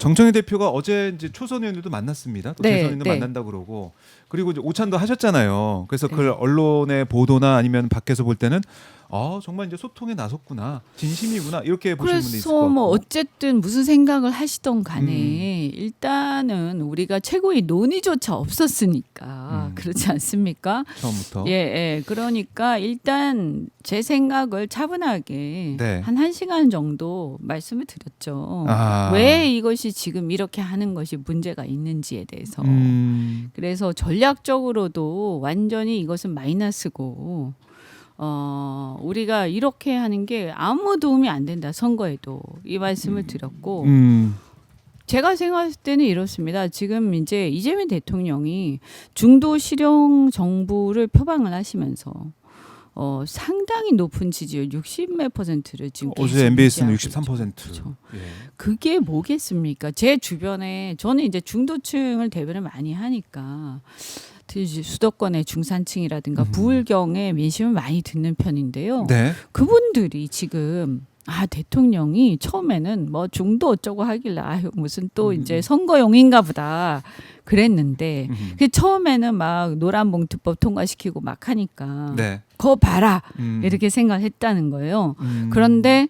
정청래 대표가 어제 이제 초선 의원들도 만났습니다. 또 네, 대선 의원도 네. 만난다 그러고 그리고 이제 오찬도 하셨잖아요. 그래서 네. 그걸 언론의 보도나 아니면 밖에서 볼 때는 정말 이제 소통에 나섰구나, 진심이구나 이렇게 보시는 분도 있을 것 그래서 같고. 뭐 어쨌든 무슨 생각을 하시던 간에 일단은 우리가 최고의 논의조차 없었으니까 그렇지 않습니까? 처음부터. 예, 예. 그러니까 일단 제 생각을 차분하게 네. 한 1시간 정도 말씀을 드렸죠. 아. 왜 이것이 지금 이렇게 하는 것이 문제가 있는지에 대해서. 그래서 전략적으로도 완전히 이것은 마이너스고 우리가 이렇게 하는 게 아무 도움이 안 된다. 선거에도 이 말씀을 드렸고 제가 생각할 때는 이렇습니다. 지금 이제 이재명 대통령이 중도 실용 정부를 표방을 하시면서 상당히 높은 지지율 60 몇 %를 지금 어제 계속 MBS는 유지하고 63%. 있죠. 그렇죠. 예. 그게 뭐겠습니까? 제 주변에 저는 이제 중도층을 대변을 많이 하니까 수도권의 중산층이라든가 부울경의 민심을 많이 듣는 편인데요. 네. 그분들이 지금 대통령이 처음에는 뭐 중도 어쩌고 하길래 무슨 또 이제 선거용인가 보다 그랬는데 그 처음에는 막 노란봉투법 통과시키고 막 하니까 네. 거 봐라 이렇게 생각을 했다는 거예요. 그런데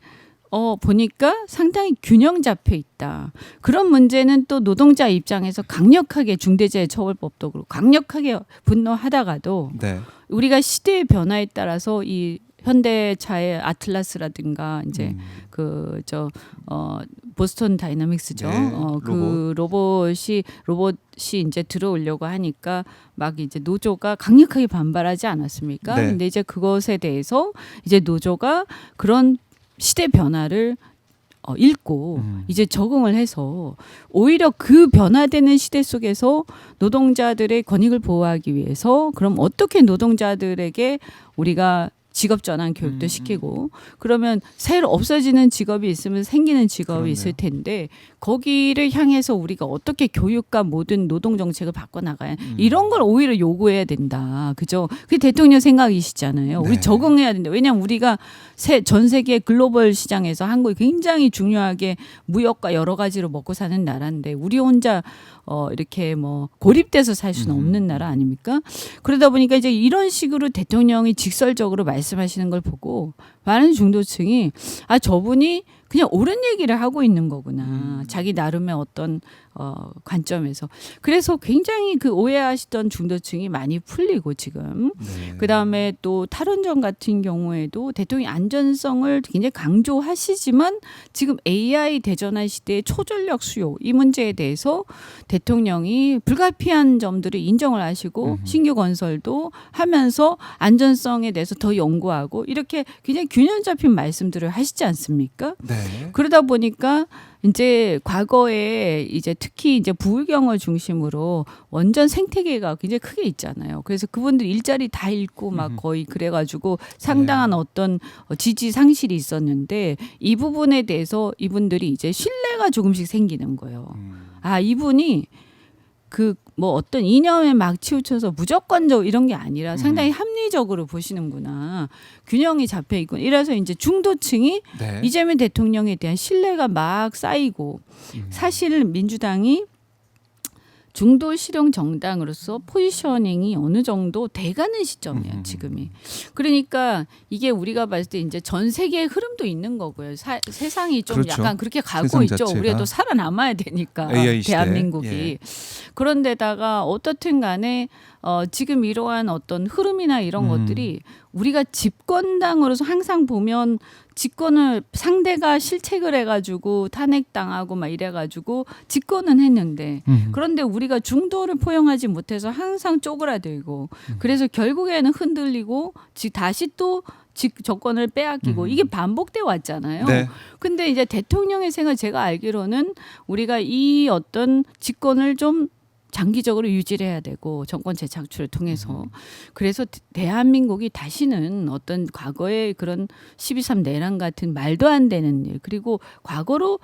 보니까 상당히 균형 잡혀 있다. 그런 문제는 또 노동자 입장에서 강력하게 중대재해처벌법도 그렇고 강력하게 분노하다가도 네. 우리가 시대의 변화에 따라서 이 현대차의 아틀라스라든가 이제 보스턴 다이나믹스죠. 네, 그 로봇이 이제 들어오려고 하니까 막 이제 노조가 강력하게 반발하지 않았습니까? 네. 근데 이제 그것에 대해서 이제 노조가 그런 시대 변화를 읽고 이제 적응을 해서 오히려 그 변화되는 시대 속에서 노동자들의 권익을 보호하기 위해서 그럼 어떻게 노동자들에게 우리가 직업 전환 교육도 시키고 그러면 새로 없어지는 직업이 있으면 생기는 직업이 그렇네요. 있을 텐데 거기를 향해서 우리가 어떻게 교육과 모든 노동 정책을 바꿔 나가야 이런 걸 오히려 요구해야 된다. 그죠? 그게 대통령 생각이시잖아요. 네. 우리 적응해야 된다. 왜냐하면 우리가 전 세계 글로벌 시장에서 한국이 굉장히 중요하게 무역과 여러 가지로 먹고 사는 나라인데 우리 혼자 이렇게 뭐 고립돼서 살 수는 없는 나라 아닙니까? 그러다 보니까 이제 이런 식으로 대통령이 직설적으로 말씀하시는 걸 보고 많은 중도층이 저분이 그냥 옳은 얘기를 하고 있는 거구나. 자기 나름의 어떤 관점에서. 그래서 굉장히 그 오해하시던 중도층이 많이 풀리고 지금. 네. 그다음에 또 탈원전 같은 경우에도 대통령이 안전성을 굉장히 강조하시지만 지금 AI 대전환 시대의 초전력 수요 이 문제에 대해서 대통령이 불가피한 점들을 인정을 하시고 신규 건설도 하면서 안전성에 대해서 더 연구하고 이렇게 굉장히 균형 잡힌 말씀들을 하시지 않습니까? 네. 그러다 보니까 이제 과거에 이제 특히 이제 부울경을 중심으로 원전 생태계가 굉장히 크게 있잖아요. 그래서 그분들 일자리 다 잃고 막 거의 그래가지고 상당한 어떤 지지 상실이 있었는데 이 부분에 대해서 이분들이 이제 신뢰가 조금씩 생기는 거예요. 이분이 그 뭐 어떤 이념에 막 치우쳐서 무조건적 이런 게 아니라 상당히 합리적으로 보시는구나. 균형이 잡혀 있고 이래서 이제 중도층이 네. 이재명 대통령에 대한 신뢰가 막 쌓이고 사실 민주당이 중도 실용 정당으로서 포지셔닝이 어느 정도 돼가는 시점이에요, 지금이. 그러니까 이게 우리가 봤을 때 이제 전 세계의 흐름도 있는 거고요. 세상이 좀 그렇죠. 약간 그렇게 가고 세상 있죠. 자체가. 우리가 또 살아남아야 되니까 AI 시대. 대한민국이. 예. 그런데다가 어떻든 간에 지금 이러한 어떤 흐름이나 이런 것들이 우리가 집권당으로서 항상 보면 집권을 상대가 실책을 해가지고 탄핵당하고 막 이래가지고 집권은 했는데 그런데 우리가 중도를 포용하지 못해서 항상 쪼그라들고 그래서 결국에는 흔들리고 다시 또 정권을 빼앗기고 이게 반복돼 왔잖아요. 네. 근데 이제 대통령의 생각 제가 알기로는 우리가 이 어떤 집권을 좀 장기적으로 유지를 해야 되고 정권 재창출을 통해서 그래서 대한민국이 다시는 어떤 과거의 그런 12.3 내란 같은 말도 안 되는 일 그리고 과거로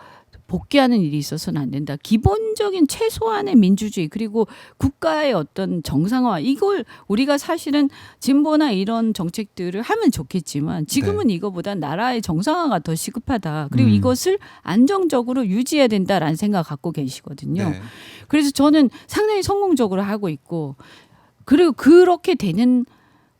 복귀하는 일이 있어서는 안 된다. 기본적인 최소한의 민주주의 그리고 국가의 어떤 정상화 이걸 우리가 사실은 진보나 이런 정책들을 하면 좋겠지만 지금은 이거보다 나라의 정상화가 더 시급하다. 그리고 이것을 안정적으로 유지해야 된다라는 생각 갖고 계시거든요. 네. 그래서 저는 상당히 성공적으로 하고 있고 그리고 그렇게 되는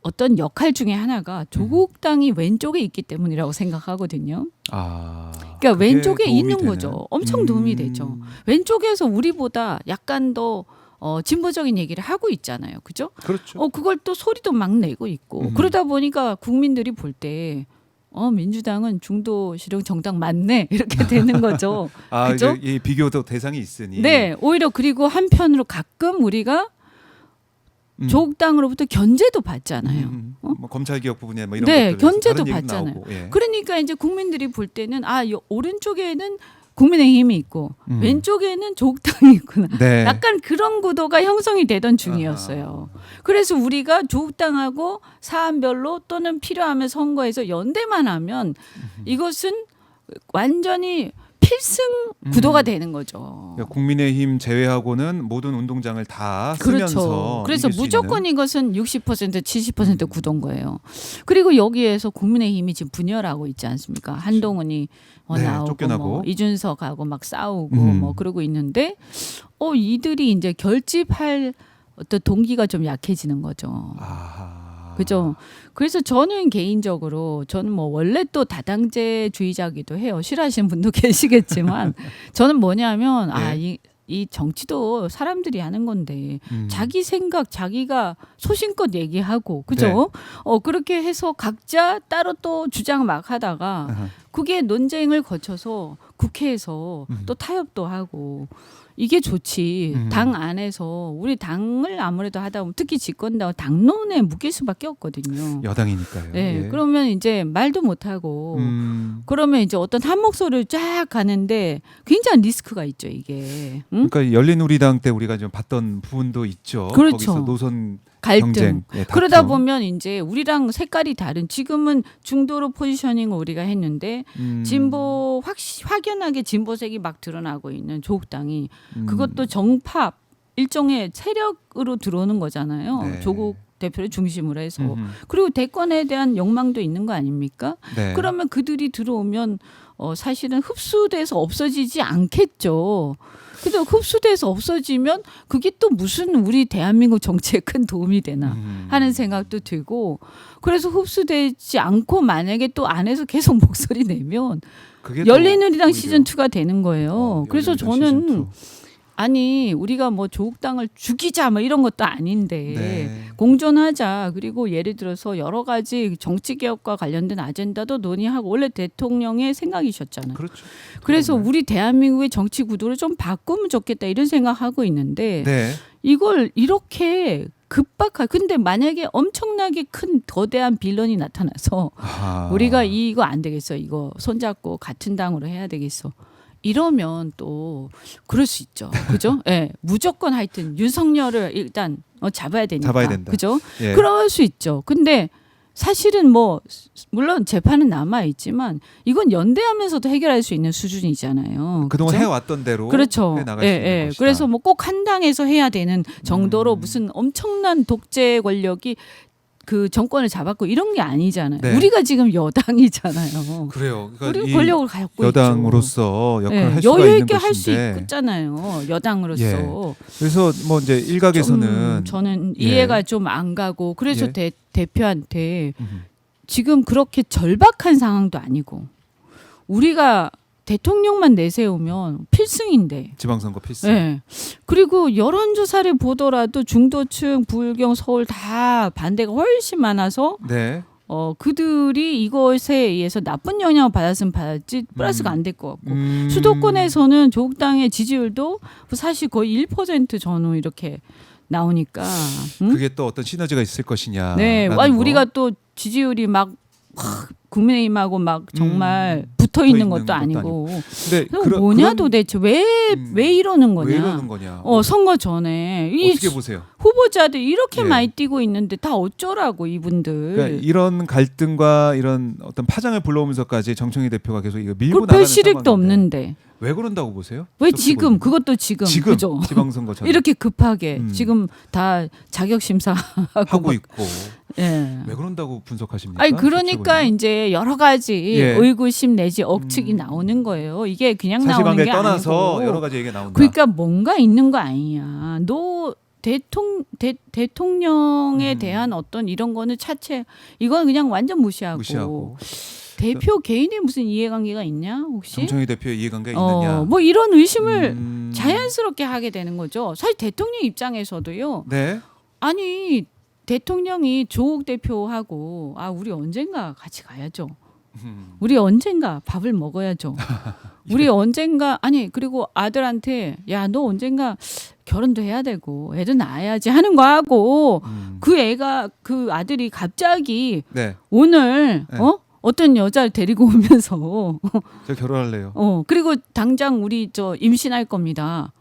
어떤 역할 중에 하나가 조국 당이 왼쪽에 있기 때문이라고 생각하거든요. 그러니까 그게 왼쪽에 도움이 있는 되는? 거죠. 엄청 도움이 되죠. 왼쪽에서 우리보다 약간 더 진보적인 얘기를 하고 있잖아요. 그죠? 그렇죠. 그걸 또 소리도 막 내고 있고 그러다 보니까 국민들이 볼 때 민주당은 중도 실용 정당 맞네 이렇게 되는 거죠. 그죠? 이제 이 비교도 대상이 있으니. 네, 오히려 그리고 한편으로 가끔 우리가 조국 당으로부터 견제도 받잖아요. 뭐 검찰 개혁 부분에 뭐 이런 네, 것들에서 견제도 다른 얘기도 받잖아요. 나오고, 예. 그러니까 이제 국민들이 볼 때는 오른쪽에는 국민의힘이 있고 왼쪽에는 조국 당이 있구나. 네. 약간 그런 구도가 형성이 되던 중이었어요. 그래서 우리가 조국 당하고 사안별로 또는 필요하면 선거에서 연대만 하면 이것은 완전히 필승 구도가 되는 거죠. 그러니까 국민의힘 제외하고는 모든 운동장을 다 그렇죠. 쓰면서 그래서 이길 수 무조건 있는. 이것은 60% 70% 구도인 거예요. 그리고 여기에서 국민의힘이 지금 분열하고 있지 않습니까? 한동훈이 네, 나오고 쫓겨나고. 뭐 이준석하고 막 싸우고 뭐 그러고 있는데 이들이 이제 결집할 어떤 동기가 좀 약해지는 거죠. 그죠? 그래서 저는 개인적으로 저는 뭐 원래 또 다당제주의자기도 해요. 싫어하시는 분도 계시겠지만 저는 뭐냐면 이 정치도 사람들이 하는 건데 자기 생각 자기가 소신껏 얘기하고 그죠? 그렇게 해서 각자 따로 또 주장 막 하다가 그게 논쟁을 거쳐서 국회에서 또 타협도 하고 이게 좋지. 당 안에서 우리 당을 아무래도 하다 보면 특히 집권당 당론에 묶일 수밖에 없거든요. 여당이니까요. 네, 예. 그러면 이제 말도 못 하고 그러면 이제 어떤 한 목소리를 쫙 가는데 굉장한 리스크가 있죠 이게. 응? 그러니까 열린우리당 때 우리가 좀 봤던 부분도 있죠. 그렇죠. 거기서 노선 갈등. 경쟁, 예, 그러다 다툼. 보면 이제 우리랑 색깔이 다른 지금은 중도로 포지셔닝을 우리가 했는데 진보 확연하게 진보색이 막 드러나고 있는 조국당이 그것도 정파 일종의 세력으로 들어오는 거잖아요. 네. 조국 대표를 중심으로 해서 그리고 대권에 대한 욕망도 있는 거 아닙니까? 네. 그러면 그들이 들어오면 사실은 흡수돼서 없어지지 않겠죠. 근데 흡수돼서 없어지면 그게 또 무슨 우리 대한민국 정치에 큰 도움이 되나 하는 생각도 들고 그래서 흡수되지 않고 만약에 또 안에서 계속 목소리 내면 그게 열린우리당 오히려- 시즌 2가 되는 거예요. 그래서 열린우리당 시즌 저는 아니 우리가 뭐 조국당을 죽이자 뭐 이런 것도 아닌데 네. 공존하자. 그리고 예를 들어서 여러 가지 정치개혁과 관련된 아젠다도 논의하고 원래 대통령의 생각이셨잖아요. 그렇죠. 그래서 그럼요. 우리 대한민국의 정치 구도를 좀 바꾸면 좋겠다 이런 생각하고 있는데 네. 이걸 이렇게 근데 만약에 엄청나게 큰 거대한 빌런이 나타나서 우리가 이거 안 되겠어. 이거 손잡고 같은 당으로 해야 되겠어. 이러면 또 그럴 수 있죠. 그죠? 예. 무조건 하여튼 윤석열을 일단 잡아야 되니까. 잡아야 된다. 그죠? 예. 그럴 수 있죠. 근데 사실은 뭐 물론 재판은 남아 있지만 이건 연대하면서도 해결할 수 있는 수준이잖아요. 그동안 그죠? 해왔던 대로 그렇죠. 해나갈 수 있는 것이다. 그래서 뭐 꼭 한 당에서 해야 되는 정도로 무슨 엄청난 독재 권력이 그 정권을 잡았고 이런 게 아니잖아요. 네. 우리가 지금 여당이잖아요. 그래요. 그러니까 우리 이 권력을 갖고 여당으로서 있죠. 역할을 네, 할 수가 여유 있는 있게 할 수 것인데. 있잖아요. 여당으로서. 예. 그래서 뭐 이제 일각에서는 저는 예. 이해가 좀 안 가고 그래서 예. 대표한테 지금 그렇게 절박한 상황도 아니고 우리가 대통령만 내세우면 필승인데. 지방선거 필수. 네. 그리고 여론조사를 보더라도 중도층, 불경, 서울 다 반대가 훨씬 많아서 네. 그들이 이것에 의해서 나쁜 영향을 받았으면 받았지 플러스가 안 될 것 같고 수도권에서는 조국당의 지지율도 사실 거의 1% 전후 이렇게 나오니까. 그게 또 어떤 시너지가 있을 것이냐. 네. 아니 우리가 또 지지율이 막 국민의힘하고 막 정말 붙어 있는 것도 아니고. 근데 그럼 뭐냐 도대체 왜 이러는 거냐? 왜 이러는 거냐? 선거 전에 이 어떻게 보세요? 후보 후보자들 이렇게 예. 많이 뛰고 있는데 다 어쩌라고 이분들. 그러니까 이런 갈등과 이런 어떤 파장을 불러오면서까지 정청희 대표가 계속 이거 밀고 그 나가는 별 실익도 상황인데 없는데 왜 그런다고 보세요? 왜 쏙 지금 집어넣는 그것도 지금 그죠? 지방선거처럼 이렇게 급하게 음. 지금 다 자격 심사하고 하고 막, 있고 예. 왜 그런다고 분석하십니까? 아니 그러니까 정치권이? 이제 여러 가지 예. 의구심 내지 억측이 나오는 거예요. 이게 그냥 나오는 사실관계 게 떠나서 아니고. 여러 가지 얘기가 나온다. 그러니까 뭔가 있는 거 아니냐. 너 대통령에 대한 어떤 이런 거는 차체 이건 그냥 완전 무시하고. 대표 개인의 무슨 이해관계가 있냐 혹시? 정청희 대표의 이해관계가 있느냐? 뭐 이런 의심을 자연스럽게 하게 되는 거죠. 사실 대통령 입장에서도요. 네. 아니 대통령이 조국 대표하고 우리 언젠가 같이 가야죠. 우리 언젠가 밥을 먹어야죠. 우리 언젠가 그리고 아들한테 야 너 언젠가 결혼도 해야 되고 애도 낳아야지 하는 거 하고 그 아들이 갑자기 네. 오늘 네. 어떤 여자를 데리고 오면서 저 결혼할래요. 그리고 당장 우리 저 임신할 겁니다.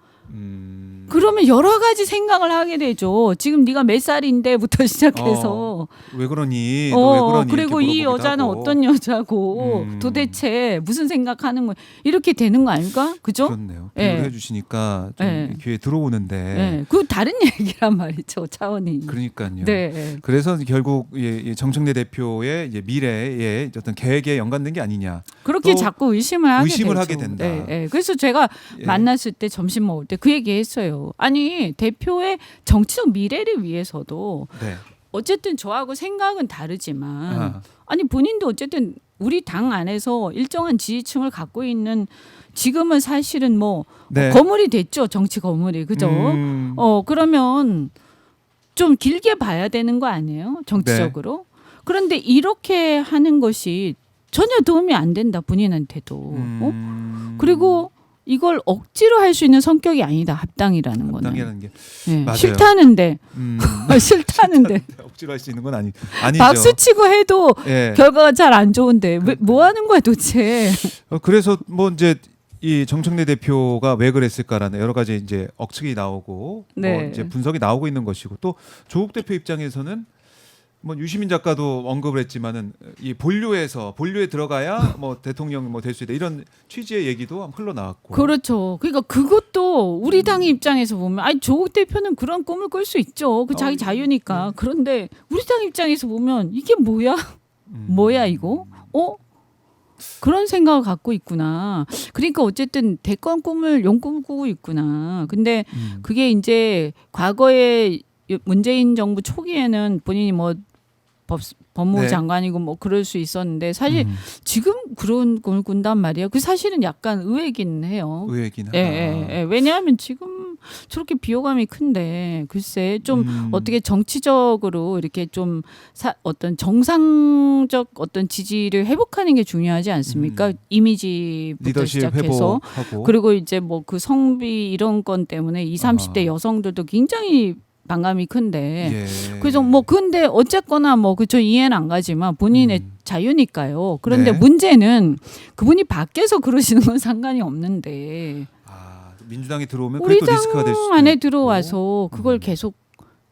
그러면 여러 가지 생각을 하게 되죠. 지금 네가 몇 살인데부터 시작해서 왜 그러니? 너 왜 그러니? 그리고 이렇게 이 물어보기도 여자는 하고. 어떤 여자고 도대체 무슨 생각하는 거야? 이렇게 되는 거 아닐까? 그죠? 그렇네요. 예. 비유를 해주시니까 좀 예. 귀에 들어오는데. 네. 그 다른 얘기란 말이죠. 차원이. 그러니까요. 네. 그래서 결국 정청래 대표의 이제 미래의 어떤 계획에 연관된 게 아니냐. 그렇게 또 자꾸 의심을 하게 의심을 되죠. 하게 된다. 네, 네. 그래서 제가 예. 만났을 때 점심 먹을 때 그 얘기했어요. 아니 대표의 정치적 미래를 위해서도 네. 어쨌든 저하고 생각은 다르지만 아. 아니 본인도 어쨌든 우리 당 안에서 일정한 지지층을 갖고 있는 지금은 사실은 뭐 네. 거물이 됐죠. 정치 거물이. 그죠? 그러면 좀 길게 봐야 되는 거 아니에요? 정치적으로. 그런데 이렇게 하는 것이 전혀 도움이 안 된다. 본인한테도. 그리고 이걸 억지로 할 수 있는 성격이 아니다. 합당이라는 거는. 합당이라는 게 네. 맞아요. 싫다는데. 싫다는데. 억지로 할 수 있는 건 아니죠. 박수 치고 해도 예. 결과가 잘 안 좋은데 뭐 하는 거야 도대체. 그래서 뭐 이제 이 정청래 대표가 왜 그랬을까라는 여러 가지 이제 억측이 나오고 네. 뭐 이제 분석이 나오고 있는 것이고 또 조국 대표 입장에서는 뭐 유시민 작가도 언급을 했지만은 이 본류에 들어가야 뭐 대통령 뭐 될 수 있다 이런 취지의 얘기도 흘러나왔고. 그렇죠. 그러니까 그것도 우리 당의 입장에서 보면 조국 대표는 그런 꿈을 꿀 수 있죠. 그 자기 자유니까. 그런데 우리 당 입장에서 보면 이게 뭐야? 뭐야 이거? 그런 생각을 갖고 있구나. 그러니까 어쨌든 대권 꿈을 용꿈꾸고 있구나. 근데 그게 이제 과거에 문재인 정부 초기에는 본인이 뭐 법무부 네. 장관이고 뭐 그럴 수 있었는데 사실 지금 그런 꿈을 꾼단 말이에요. 그 사실은 약간 의외긴 해요. 의외긴 하다. 예. 왜냐하면 지금 저렇게 비호감이 큰데 글쎄 좀 어떻게 정치적으로 이렇게 좀 어떤 정상적 어떤 지지를 회복하는 게 중요하지 않습니까? 이미지부터 리더십 시작해서 회복하고. 그리고 이제 뭐 그 성비 이런 건 때문에 20, 30대 여성들도 굉장히 반감이 큰데 예. 그래서 뭐 근데 어쨌거나 뭐 그저 이해는 안 가지만 본인의 자유니까요. 그런데 네. 문제는 그분이 밖에서 그러시는 건 상관이 없는데 민주당이 들어오면 우리 그래도 리스크가 될 수 당 안에 있고. 들어와서 그걸 계속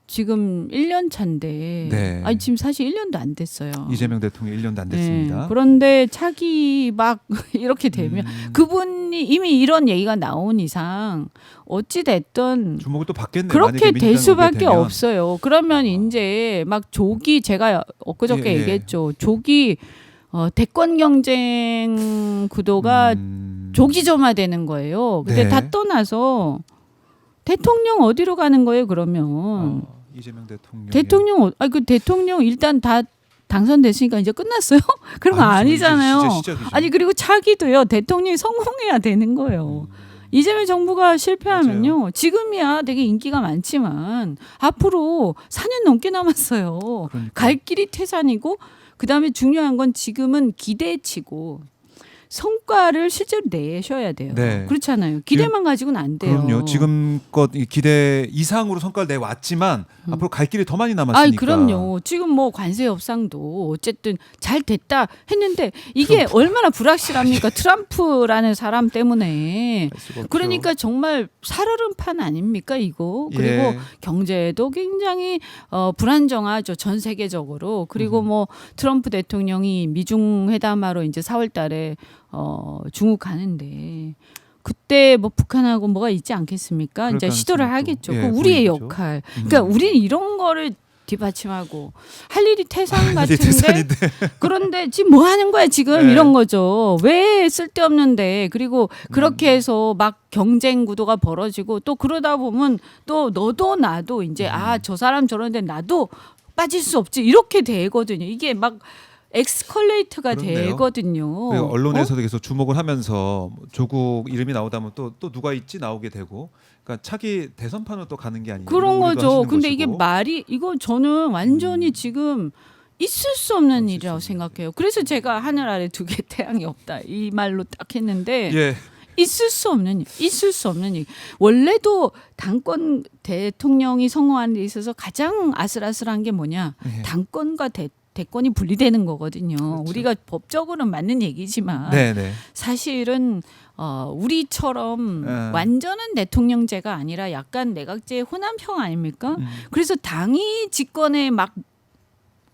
지금 1년 차인데 네. 지금 사실 1년도 안 됐어요. 이재명 대통령 1년도 안 됐습니다. 네. 그런데 차기 막 이렇게 되면 그분이 이미 이런 얘기가 나온 이상 어찌 됐든 주목을 또 받겠네요. 그렇게 만약에 될 민주당이 수밖에 되면. 없어요. 그러면 이제 막 조기 제가 엊그저께 예. 얘기했죠. 조기 대권 경쟁 구도가 조기점화되는 거예요. 근데 네. 다 떠나서 대통령 어디로 가는 거예요? 그러면 이재명 대통령. 그 대통령 일단 다 당선됐으니까 이제 끝났어요? 그런 거 아니잖아요. 진짜 시작이죠. 아니 그리고 차기도요. 대통령이 성공해야 되는 거예요. 이재명 정부가 실패하면요. 맞아요. 지금이야 되게 인기가 많지만 앞으로 4년 넘게 남았어요. 그러니까. 갈 길이 태산이고 그다음에 중요한 건 지금은 기대치고 성과를 실제로 내셔야 돼요. 네. 그렇잖아요. 기대만 가지고는 안 돼요. 그럼요. 지금껏 이 기대 이상으로 성과를 내왔지만 앞으로 갈 길이 더 많이 남았으니까. 아이 그럼요. 지금 뭐 관세 협상도 어쨌든 잘 됐다 했는데 이게 얼마나 불확실합니까? 트럼프라는 사람 때문에. 알 수가 없죠. 그러니까 정말 살얼음판 아닙니까 이거? 그리고 예. 경제도 굉장히 불안정하죠. 전 세계적으로. 그리고 뭐 트럼프 대통령이 미중 회담하러 이제 4월달에 중국 가는데. 그때 뭐 북한하고 뭐가 있지 않겠습니까? 그럴 이제 시도를 가능성이 하겠죠. 또, 예, 그 우리의 보이죠. 역할. 그러니까 우리는 이런 거를 뒷받침하고 할 일이 태산 같은데 대산인데. 그런데 지금 뭐 하는 거야 지금 네. 이런 거죠. 왜 쓸데없는데 그리고 그렇게 해서 막 경쟁 구도가 벌어지고 또 그러다 보면 또 너도 나도 이제 아 저 사람 저런데 나도 빠질 수 없지 이렇게 되거든요. 이게 막 엑스컬레이터가 그렇네요. 되거든요. 그리고 언론에서도 계속 주목을 하면서 조국 이름이 나오다면 또 누가 있지 나오게 되고, 그러니까 차기 대선판으로 또 가는 게 아니냐. 그런 이런 우려도 거죠. 하시는 근데 이게 것이고. 말이 이거 저는 완전히 지금 있을 수 없는 있을 일이라고 수 생각해요. 그래서 제가 하늘 아래 두 개 태양이 없다 이 말로 딱 했는데 예. 있을 수 없는 일. 원래도 당권 대통령이 선거하는 데 있어서 가장 아슬아슬한 게 뭐냐? 예. 당권과 대권이 분리되는 거거든요. 그렇죠. 우리가 법적으로는 맞는 얘기지만 네네. 사실은 우리처럼 완전한 대통령제가 아니라 약간 내각제 호남형 아닙니까? 그래서 당이 집권에 막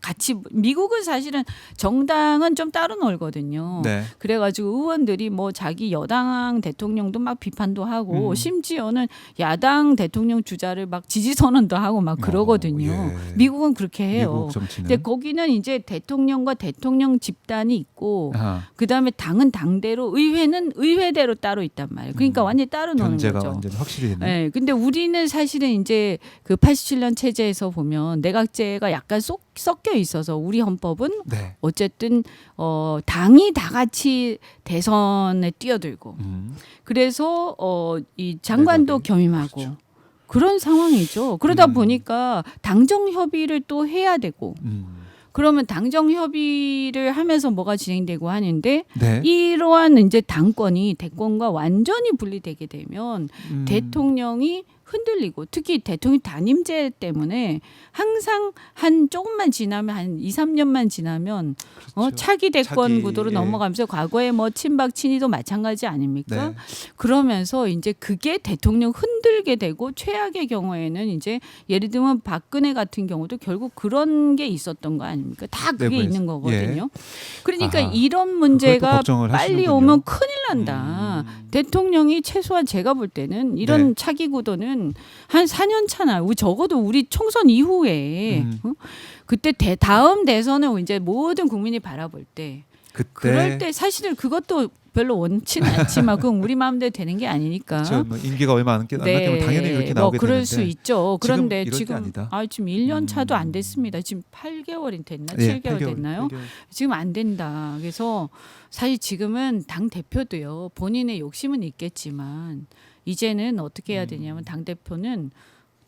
같이 미국은 사실은 정당은 좀 따로 놀거든요. 네. 그래가지고 의원들이 뭐 자기 여당 대통령도 막 비판도 하고 심지어는 야당 대통령 주자를 막 지지 선언도 하고 막 그러거든요. 예. 미국은 그렇게 해요. 미국 정치는. 근데 거기는 이제 대통령과 대통령 집단이 있고 아하. 그다음에 당은 당대로 의회는 의회대로 따로 있단 말이에요. 그러니까 완전히 따로 노는 견제가 거죠. 완전히 확실히 됐네. 네, 근데 우리는 사실은 이제 그 87년 체제에서 보면 내각제가 약간 섞여 있어서 우리 헌법은 네. 어쨌든 당이 다 같이 대선에 뛰어들고 그래서 이 장관도 내각이. 겸임하고 그렇죠. 그런 상황이죠. 그러다 보니까 당정 협의를 또 해야 되고 그러면 당정 협의를 하면서 뭐가 진행되고 하는데 네. 이러한 이제 당권이 대권과 완전히 분리되게 되면 대통령이 흔들리고 특히 대통령 단임제 때문에 항상 한 조금만 지나면 한 2, 3년만 지나면 그렇죠. 차기 대권 차기, 구도로 예. 넘어가면서 과거에 뭐 친박 친이도 마찬가지 아닙니까? 네. 그러면서 이제 그게 대통령 흔들게 되고 최악의 경우에는 이제 예를 들면 박근혜 같은 경우도 결국 그런 게 있었던 거 아닙니까? 다 그게 내부에서. 있는 거거든요. 그러니까 아하. 이런 그걸 문제가 또 걱정을 빨리 하시는군요. 오면 큰일 난다. 대통령이 최소한 제가 볼 때는 이런 네. 차기 구도는 한 4년 차나 적어도 우리 총선 이후에 그때 다음 대선을 이제 모든 국민이 바라볼 때 그때 그럴 때 사실은 그것도 별로 원치는 않지만 그건 우리 마음대로 되는 게 아니니까. 그렇죠. 뭐 임기가 얼마 안 남았기 당연히 그렇게 나오게 그럴 되는데. 수 있죠. 그런데 이럴 때 지금 아니다. 지금 1년 차도 안 됐습니다. 지금 8개월이 됐나? 예, 7개월 8개월, 됐나요? 8개월. 지금 안 된다. 그래서 사실 지금은 당 대표도요. 본인의 욕심은 있겠지만 이제는 어떻게 해야 되냐면 당 대표는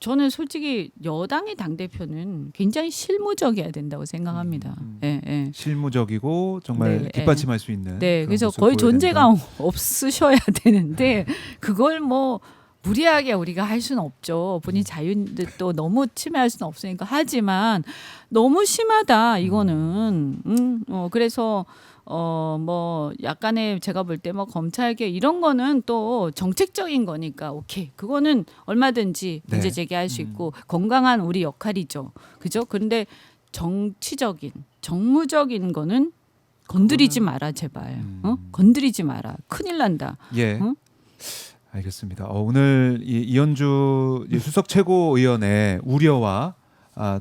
저는 솔직히 여당의 당 대표는 굉장히 실무적이어야 된다고 생각합니다. 예, 예. 실무적이고 정말 네, 뒷받침할 수 있는. 네, 그런 그래서 모습을 거의 보여야 존재가 된다. 없으셔야 되는데 그걸 뭐 무리하게 우리가 할 수는 없죠. 본인 자유도 너무 침해할 수는 없으니까 하지만 너무 심하다 이거는. 그래서 뭐 약간의 제가 볼 때 뭐 검찰개 이런 거는 또 정책적인 거니까 오케이 그거는 얼마든지 네. 문제 제기할 수 있고 건강한 우리 역할이죠. 그죠? 그런데 정치적인 정무적인 거는 건드리지 마라 제발. 건드리지 마라. 큰일 난다. 예. 응? 알겠습니다. 오늘 이현주 수석 최고위원의 우려와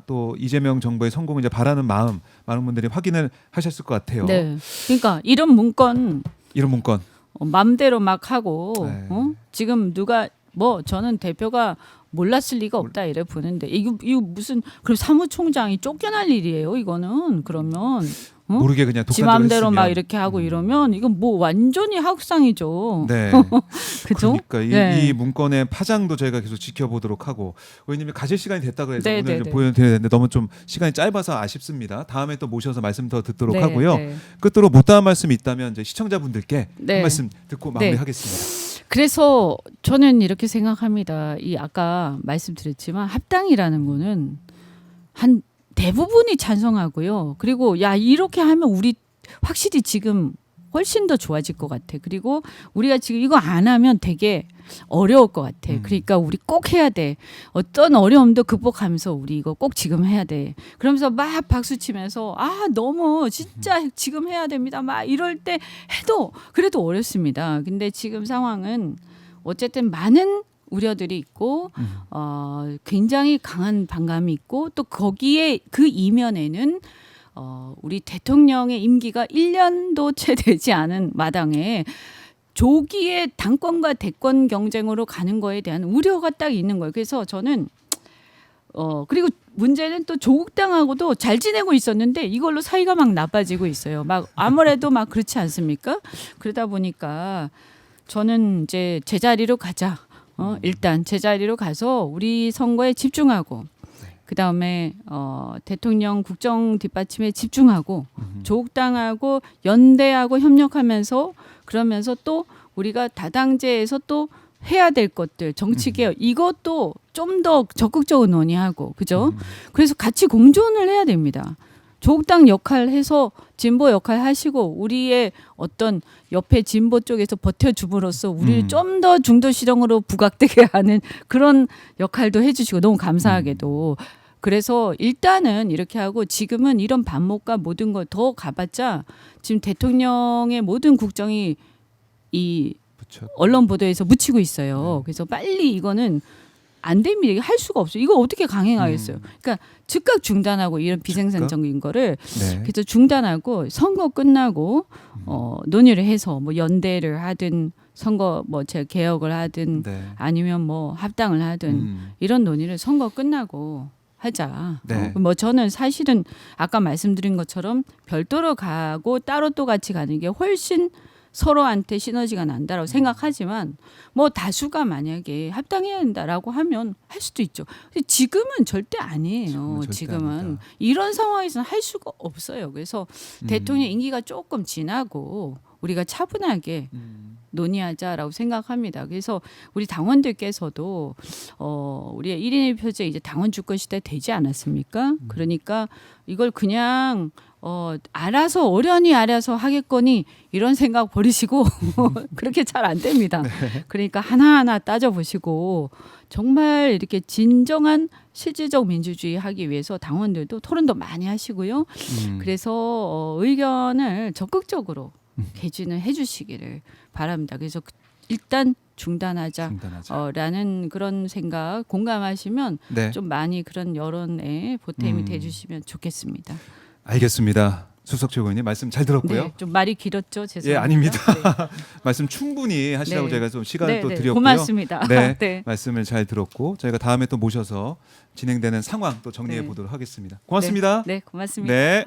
또 이재명 정부의 성공을 이제 바라는 마음 많은 분들이 확인을 하셨을 것 같아요. 네. 그러니까 이런 문건 이런 문건. 맘대로 막 하고 네. 지금 누가 뭐 저는 대표가 몰랐을 리가 없다 이래 보는데 이거 무슨 그럼 사무총장이 쫓겨날 일이에요 이거는 그러면 어? 모르게 그냥 지 독단적으로 마음대로 막 했으면. 이렇게 하고 이러면 이건 뭐 완전히 학상이죠. 네. 그죠? 그러니까 네. 이 문건의 파장도 저희가 계속 지켜보도록 하고 왜냐면 가질 시간이 됐다 그래서 네, 오늘 네, 좀 네. 보여드려야 되는데 너무 좀 시간이 짧아서 아쉽습니다. 다음에 또 모셔서 말씀 더 듣도록 네, 하고요. 네. 끝으로 못다한 말씀이 있다면 이제 시청자분들께 네. 한 말씀 듣고 마무리하겠습니다. 그래서 저는 이렇게 생각합니다. 이 아까 말씀드렸지만 합당이라는 거는 한 대부분이 찬성하고요. 그리고 야 이렇게 하면 우리 확실히 지금 훨씬 더 좋아질 것 같아. 그리고 우리가 지금 이거 안 하면 되게 어려울 것 같아. 그러니까 우리 꼭 해야 돼. 어떤 어려움도 극복하면서 우리 이거 꼭 지금 해야 돼. 그러면서 막 박수 치면서 아 너무 진짜 지금 해야 됩니다. 막 이럴 때 해도 그래도 어렵습니다. 근데 지금 상황은 어쨌든 많은 우려들이 있고 굉장히 강한 반감이 있고 또 거기에 그 이면에는 우리 대통령의 임기가 1년도 채 되지 않은 마당에 조기에 당권과 대권 경쟁으로 가는 거에 대한 우려가 딱 있는 거예요. 그래서 저는 그리고 문제는 또 조국 당하고도 잘 지내고 있었는데 이걸로 사이가 막 나빠지고 있어요. 막 아무래도 막 그렇지 않습니까? 그러다 보니까 저는 이제 제자리로 가자. 일단 제자리로 가서 우리 선거에 집중하고 그다음에 대통령 국정 뒷받침에 집중하고 조국 당하고 연대하고 협력하면서 그러면서 또 우리가 다당제에서 또 해야 될 것들 정치개혁 이것도 좀 더 적극적으로 논의하고 그죠? 그래서 같이 공존을 해야 됩니다. 조국당 역할 해서 진보 역할 하시고 우리의 어떤 옆에 진보 쪽에서 버텨줌으로써 우리를 좀 더 중도 실정으로 부각되게 하는 그런 역할도 해주시고 너무 감사하게도 그래서 일단은 이렇게 하고 지금은 이런 반목과 모든 걸 더 가봤자 지금 대통령의 모든 국정이 이 그렇죠. 언론 보도에서 묻히고 있어요. 그래서 빨리 이거는 안 됩니다. 이게 할 수가 없어요. 이거 어떻게 강행하겠어요? 그러니까 즉각 중단하고 이런 비생산적인 거를 네. 그래서 중단하고 선거 끝나고 논의를 해서 뭐 연대를 하든 선거 뭐 개혁을 하든 네. 아니면 뭐 합당을 하든 이런 논의를 선거 끝나고 하자. 네. 뭐 저는 사실은 아까 말씀드린 것처럼 별도로 가고 따로 또 같이 가는 게 훨씬 서로한테 시너지가 난다라고 생각하지만 뭐 다수가 만약에 합당해야 된다라고 하면 할 수도 있죠. 근데 지금은 절대 아니에요. 절대 지금은 아니다. 이런 상황에서는 할 수가 없어요. 그래서 대통령 임기가 조금 지나고 우리가 차분하게 논의하자라고 생각합니다. 그래서 우리 당원들께서도 우리의 1인 1표제 이제 당원 주권 시대 되지 않았습니까? 그러니까 이걸 그냥 알아서 어련히 알아서 하겠거니 이런 생각 버리시고 그렇게 잘 안 됩니다. 그러니까 하나하나 따져보시고 정말 이렇게 진정한 실질적 민주주의 하기 위해서 당원들도 토론도 많이 하시고요. 그래서 의견을 적극적으로 개진을 해주시기를 바랍니다. 그래서 일단 중단하자라는 그런 생각 공감하시면 네. 좀 많이 그런 여론에 보탬이 음. 돼주시면 좋겠습니다. 알겠습니다. 수석 최고위원님 말씀 잘 들었고요. 네, 좀 말이 길었죠, 죄송합니다. 예, 아닙니다. 네. 말씀 충분히 하시라고 네. 제가 좀 시간을 네, 또 네, 드렸고요. 고맙습니다. 네, 네. 말씀을 잘 들었고 저희가 다음에 또 모셔서 진행되는 상황 또 정리해 네. 보도록 하겠습니다. 고맙습니다. 네, 고맙습니다. 네.